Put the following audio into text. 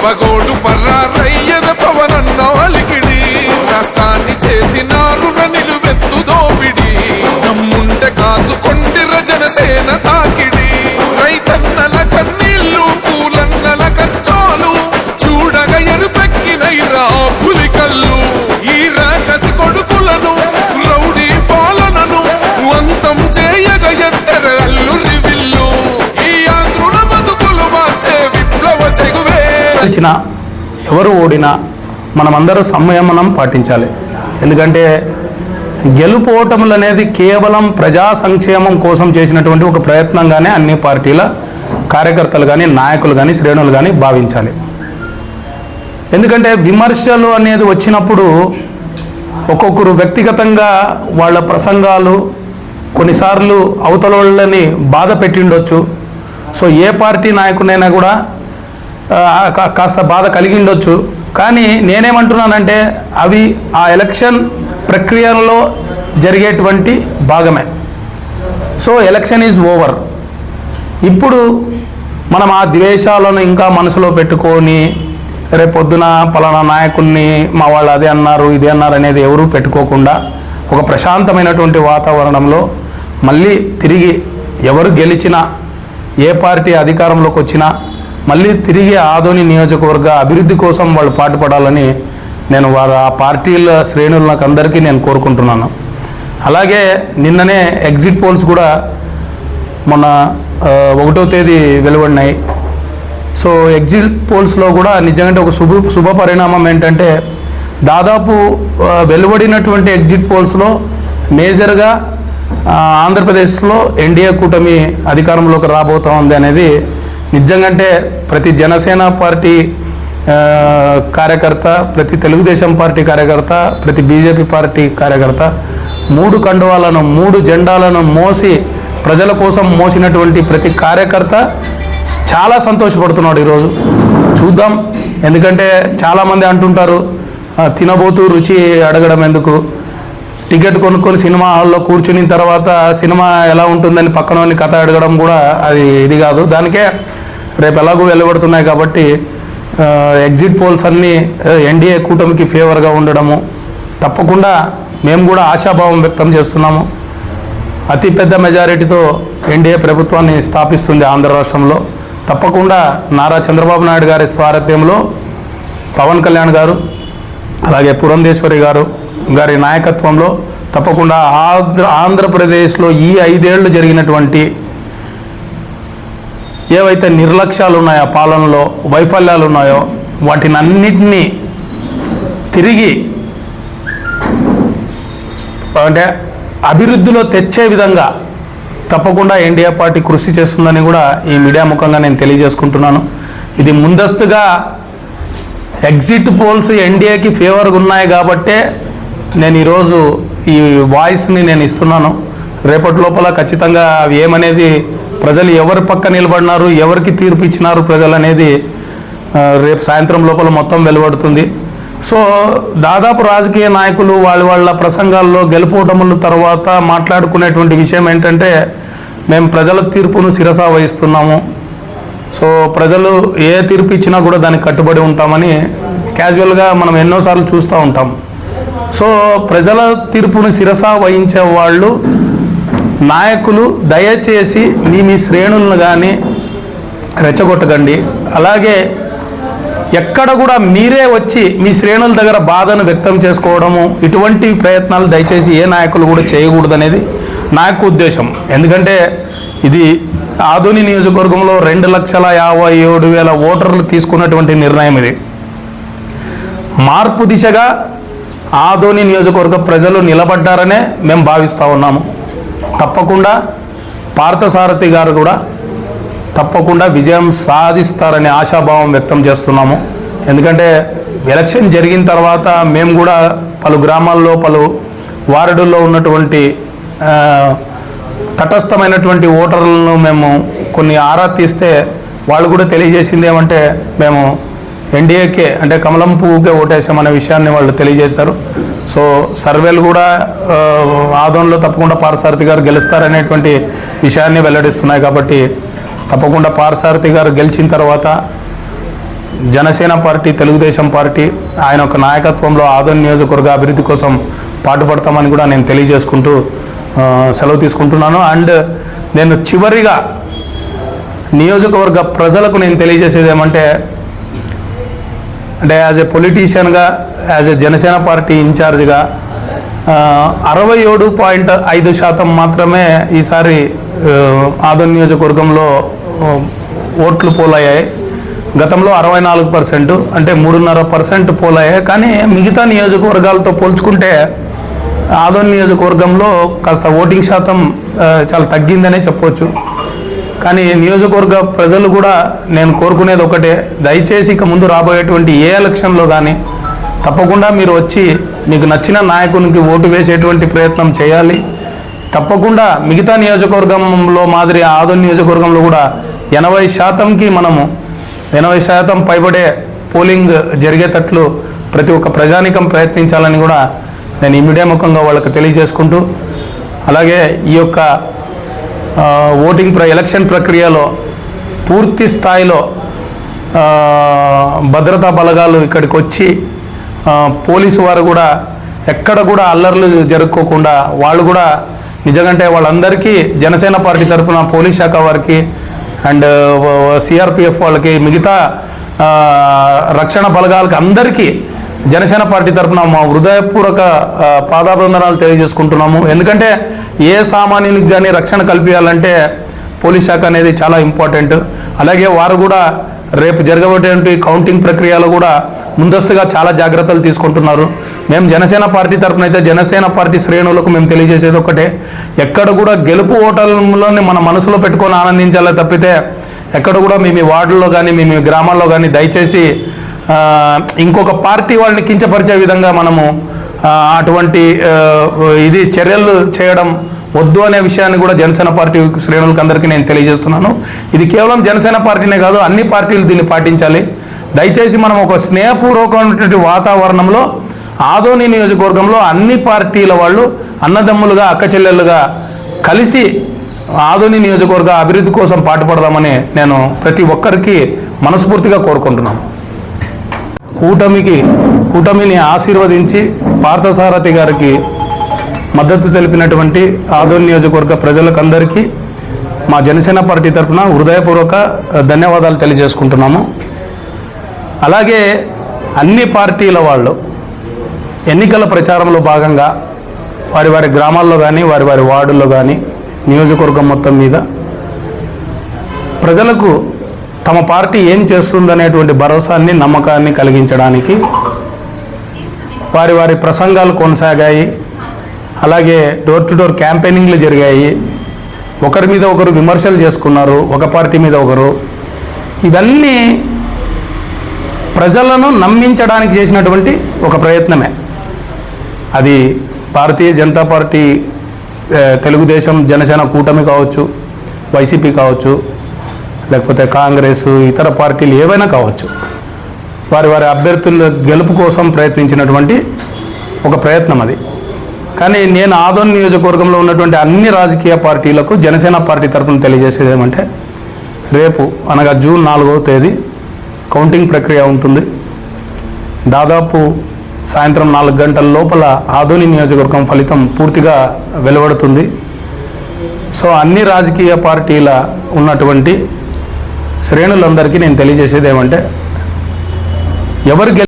పగోడు పర్రారయ్యద పవనన్న అలికిడి రాష్ట్రాన్ని చేసినారు నిలువెత్తు దోపిడి నమ్ముంటే కాసుకొండిర జనసేన తాకిడి రైతన్నల కన్నీళ్లు పూలన్నల కష్టాలు చూడగ ఎరుపెక్కినైరా పులికల్లు ఈ రాకసి కొడుకులను రౌడీ పాలనను అంతం చేయగ ఎత్తర అల్లురి విల్లు ఈ ఆంధ్రుల బతుకులు మార్చే విప్లవ చెగువే. ఎవరు ఓడినా మనమందరూ సంయమనం పాటించాలి. ఎందుకంటే గెలుపు ఓటములు అనేది కేవలం ప్రజా సంక్షేమం కోసం చేసినటువంటి ఒక ప్రయత్నంగానే అన్ని పార్టీల కార్యకర్తలు కానీ నాయకులు కానీ శ్రేణులు కానీ భావించాలి. ఎందుకంటే విమర్శలు అనేది వచ్చినప్పుడు ఒక్కొక్కరు వ్యక్తిగతంగా వాళ్ళ ప్రసంగాలు కొన్నిసార్లు అవతల వాళ్ళని బాధ పెట్టిండొచ్చు. సో ఏ పార్టీ నాయకునైనా కూడా కాస్త బాధ కలిగిండొచ్చు. కానీ నేనేమంటున్నానంటే అవి ఆ ఎలక్షన్ ప్రక్రియలో జరిగేటువంటి భాగమే. So election is over. ఇప్పుడు మనం ఆ ద్వేషాలను ఇంకా మనసులో పెట్టుకొని రేపొద్దున పలానా నాయకుల్ని మా వాళ్ళు అదే అన్నారు ఇదే అన్నారు అనేది ఎవరూ పెట్టుకోకుండా ఒక ప్రశాంతమైనటువంటి వాతావరణంలో మళ్ళీ తిరిగి ఎవరు గెలిచినా ఏ పార్టీ అధికారంలోకి వచ్చినా మళ్ళీ తిరిగి ఆదోని నియోజకవర్గ అభివృద్ధి కోసం వాళ్ళు పాటుపడాలని నేను ఆ పార్టీల శ్రేణులకు అందరికీ నేను కోరుకుంటున్నాను. అలాగే నిన్ననే ఎగ్జిట్ పోల్స్ కూడా మొన్న 1వ తేదీ వెలువడినాయి. సో ఎగ్జిట్ పోల్స్లో కూడా నిజంగా ఒక శుభ పరిణామం ఏంటంటే దాదాపు వెలువడినటువంటి ఎగ్జిట్ పోల్స్లో మేజర్గా ఆంధ్రప్రదేశ్లో ఎన్డీఏ కూటమి అధికారంలోకి రాబోతోంది అనేది నిజంగా ప్రతి జనసేన పార్టీ కార్యకర్త, ప్రతి తెలుగుదేశం పార్టీ కార్యకర్త, ప్రతి బీజేపీ పార్టీ కార్యకర్త 3 కండువాలను 3 జెండాలను మోసి ప్రజల కోసం మోసినటువంటి ప్రతి కార్యకర్త చాలా సంతోషపడుతున్నాడు ఈరోజు. చూద్దాం. ఎందుకంటే చాలామంది అంటుంటారు తినబోతూ రుచి అడగడం ఎందుకు, టికెట్ కొనుక్కొని సినిమా హాల్లో కూర్చుని తర్వాత సినిమా ఎలా ఉంటుందని పక్కన కథ అడగడం కూడా అది ఇది కాదు. దానికే రేపు ఎలాగో వెలువడుతున్నాయి కాబట్టి ఎగ్జిట్ పోల్స్ అన్నీ ఎన్డీఏ కూటమికి ఫేవర్గా ఉండడము తప్పకుండా మేము కూడా ఆశాభావం వ్యక్తం చేస్తున్నాము. అతిపెద్ద మెజారిటీతో ఎన్డీఏ ప్రభుత్వాన్ని స్థాపిస్తుంది ఆంధ్ర రాష్ట్రంలో. తప్పకుండా నారా చంద్రబాబు నాయుడు గారి సారథ్యంలో పవన్ కళ్యాణ్ గారు అలాగే పురంధేశ్వరి గారి నాయకత్వంలో తప్పకుండా ఆంధ్రప్రదేశ్లో ఈ 5 ఏళ్ళు జరిగినటువంటి ఏవైతే నిర్లక్ష్యాలు ఉన్నాయో, పాలనలో వైఫల్యాలు ఉన్నాయో వాటిని అన్నిటినీ తిరిగి అంటే అభివృద్ధిలో తెచ్చే విధంగా తప్పకుండా ఎన్డీఏ పార్టీ కృషి చేస్తుందని కూడా ఈ మీడియా ముఖంగా నేను తెలియజేసుకుంటున్నాను. ఇది ముందస్తుగా ఎగ్జిట్ పోల్స్ ఎన్డీఏకి ఫేవర్గా ఉన్నాయి కాబట్టే నేను ఈరోజు ఈ వాయిస్ని నేను ఇస్తున్నాను. రేపటి లోపల ఖచ్చితంగా అవి ఏమనేది ప్రజలు ఎవరి పక్క నిలబడినారు, ఎవరికి తీర్పు ఇచ్చినారు ప్రజలు అనేది రేపు సాయంత్రం లోపల మొత్తం వెలువడుతుంది. సో దాదాపు రాజకీయ నాయకులు వాళ్ళ ప్రసంగాల్లో గెలుపోటముల తర్వాత మాట్లాడుకునేటువంటి విషయం ఏంటంటే మేము ప్రజల తీర్పును శిరసా వహిస్తున్నాము. సో ప్రజలు ఏ తీర్పు ఇచ్చినా కూడా దానికి కట్టుబడి ఉంటామని క్యాజువల్గా మనం ఎన్నోసార్లు చూస్తూ ఉంటాం. సో ప్రజల తీర్పును శిరసా వహించే వాళ్ళు నాయకులు దయచేసి మీ శ్రేణులను కానీ రెచ్చగొట్టకండి. అలాగే ఎక్కడ కూడా మీరే వచ్చి మీ శ్రేణుల దగ్గర బాధను వ్యక్తం చేసుకోవడము ఇటువంటి ప్రయత్నాలు దయచేసి ఏ నాయకులు కూడా చేయకూడదు అనేది నా యొక్క ఉద్దేశం. ఎందుకంటే ఇది ఆదోని నియోజకవర్గంలో 2,57,000 ఓటర్లు తీసుకున్నటువంటి నిర్ణయం. ఇది మార్పు దిశగా ఆదోని నియోజకవర్గ ప్రజలు నిలబడ్డారనే మేము భావిస్తూ ఉన్నాము. తప్పకుండా పార్థసారథి గారు కూడా తప్పకుండా విజయం సాధిస్తారనే ఆశాభావం వ్యక్తం చేస్తున్నాము. ఎందుకంటే ఎలక్షన్ జరిగిన తర్వాత మేము కూడా పలు గ్రామాల్లో పలు వార్డుల్లో ఉన్నటువంటి తటస్థమైనటువంటి ఓటర్లను మేము కొన్ని ఆరా తీస్తే వాళ్ళు కూడా తెలియజేసింది ఏమంటే మేము ఎన్డీఏకే అంటే కమలం పువ్వుకే ఓటేసామనే విషయాన్ని వాళ్ళు తెలియజేశారు. సో సర్వేలు కూడా ఆదోన్లో తప్పకుండా పార్థసారథి గారు గెలుస్తారనేటువంటి విషయాన్ని వెల్లడిస్తున్నాయి. కాబట్టి తప్పకుండా పార్థసారథి గారు గెలిచిన తర్వాత జనసేన పార్టీ, తెలుగుదేశం పార్టీ ఆయన ఒక నాయకత్వంలో ఆదోని నియోజకవర్గ అభివృద్ధి కోసం పాటుపడతామని కూడా నేను తెలియజేసుకుంటూ సెలవు తీసుకుంటున్నాను. అండ్ నేను చివరిగా నియోజకవర్గ ప్రజలకు నేను తెలియజేసేది ఏమంటే, అంటే యాజ్ ఎ పొలిటీషియన్గా, యాజ్ ఎ జనసేన పార్టీ ఇన్ఛార్జ్గా 67.5% మాత్రమే ఈసారి ఆదోని నియోజకవర్గంలో ఓట్లు పోలయ్యాయి. గతంలో 64%, అంటే 3.5% పోలయ్యాయి. కానీ మిగతా నియోజకవర్గాలతో పోల్చుకుంటే ఆదోని నియోజకవర్గంలో కాస్త ఓటింగ్ శాతం చాలా తగ్గిందనే చెప్పవచ్చు. కానీ నియోజకవర్గ ప్రజలు కూడా నేను కోరుకునేది ఒకటే, దయచేసి ఇక ముందు రాబోయేటువంటి ఏ ఎలక్షన్లో కానీ తప్పకుండా మీరు వచ్చి మీకు నచ్చిన నాయకునికి ఓటు వేసేటువంటి ప్రయత్నం చేయాలి. తప్పకుండా మిగతా నియోజకవర్గంలో మాదిరి ఆదోని నియోజకవర్గంలో కూడా 80%కి మనము 80% పైబడే పోలింగ్ జరిగేటట్లు ప్రతి ఒక్క ప్రజానికం ప్రయత్నించాలని కూడా నేను ఈ మీడియా ముఖంగా వాళ్ళకి తెలియజేసుకుంటూ, అలాగే ఈ యొక్క ఎలక్షన్ ప్రక్రియలో పూర్తి స్థాయిలో భద్రతా బలగాలు ఇక్కడికి వచ్చి పోలీసు వారు కూడా ఎక్కడ కూడా అల్లర్లు జరుపుకోకుండా వాళ్ళు కూడా నిజంగా వాళ్ళందరికీ జనసేన పార్టీ తరఫున పోలీస్ శాఖ వారికి అండ్ సిఆర్పిఎఫ్ వాళ్ళకి, మిగతా రక్షణ బలగాలకి అందరికీ జనసేన పార్టీ తరఫున మా హృదయపూర్వక పాదాభివందనాలు తెలియజేసుకుంటున్నాము. ఎందుకంటే ఏ సామాన్యునికి కానీ రక్షణ కల్పించాలంటే పోలీస్ శాఖ అనేది చాలా ఇంపార్టెంట్. అలాగే వారు కూడా రేపు జరగబోయేటువంటి కౌంటింగ్ ప్రక్రియలో కూడా ముందస్తుగా చాలా జాగ్రత్తలు తీసుకుంటున్నారు. మేము జనసేన పార్టీ తరఫున అయితే జనసేన పార్టీ శ్రేణులకు మేము తెలియజేసేది ఒకటే, ఎక్కడ కూడా గెలుపు ఓటర్లని మన మనసులో పెట్టుకొని ఆనందించాలే తప్పితే ఎక్కడ కూడా మీ వార్డుల్లో కానీ మీ గ్రామాల్లో కానీ దయచేసి ఇంకొక పార్టీ వాళ్ళని కించపరిచే విధంగా మనము అటువంటి చర్యలు చేయడం వద్దు అనే విషయాన్ని కూడా జనసేన పార్టీ శ్రేణులకు అందరికీ నేను తెలియజేస్తున్నాను. ఇది కేవలం జనసేన పార్టీనే కాదు, అన్ని పార్టీలు దీన్ని పాటించాలి. దయచేసి మనం ఒక స్నేహపూర్వకమైనటువంటి వాతావరణంలో ఆదోని నియోజకవర్గంలో అన్ని పార్టీల వాళ్ళు అన్నదమ్ములుగా, అక్కచెల్లెళ్ళుగా కలిసి ఆదోని నియోజకవర్గ అభివృద్ధి కోసం పాటుపడదామని నేను ప్రతి ఒక్కరికి మనస్ఫూర్తిగా కోరుకుంటున్నాను. కూటమిని ఆశీర్వదించి పార్థసారథి గారికి మద్దతు తెలిపినటువంటి ఆదోని నియోజకవర్గ ప్రజలకందరికీ మా జనసేన పార్టీ తరఫున హృదయపూర్వక ధన్యవాదాలు తెలియజేసుకుంటున్నాము. అలాగే అన్ని పార్టీల వాళ్ళు ఎన్నికల ప్రచారంలో భాగంగా వారి వారి గ్రామాల్లో కానీ వారి వారి వార్డుల్లో కానీ నియోజకవర్గం మొత్తం మీద ప్రజలకు తమ పార్టీ ఏం చేస్తుందనేటువంటి భరోసాన్ని, నమ్మకాన్ని కలిగించడానికి వారి వారి ప్రసంగాలు కొనసాగాయి. అలాగే డోర్ టు డోర్ క్యాంపెయినింగ్లు జరిగాయి. ఒకరి మీద ఒకరు విమర్శలు చేసుకున్నారు, ఒక పార్టీ మీద ఒకరు. ఇవన్నీ ప్రజలను నమ్మించడానికి చేసినటువంటి ఒక ప్రయత్నమే. అది భారతీయ జనతా పార్టీ, తెలుగుదేశం, జనసేన కూటమి కావచ్చు, వైసీపీ కావచ్చు, లేకపోతే కాంగ్రెస్, ఇతర పార్టీలు ఏవైనా కావచ్చు, వారి వారి అభ్యర్థుల గెలుపు కోసం ప్రయత్నించినటువంటి ఒక ప్రయత్నం అది. కానీ నేను ఆదోని నియోజకవర్గంలో ఉన్నటువంటి అన్ని రాజకీయ పార్టీలకు జనసేన పార్టీ తరఫున తెలియజేసేది ఏమంటే, రేపు అనగా జూన్ 4వ తేదీ కౌంటింగ్ ప్రక్రియ ఉంటుంది. దాదాపు సాయంత్రం 4 గంటల లోపల ఆదోని నియోజకవర్గం ఫలితం పూర్తిగా వెలువడుతుంది. సో అన్ని రాజకీయ పార్టీల ఉన్నటువంటి శ్రేణులందరికీ నేను తెలియజేసేది ఏమంటే, ఎవరు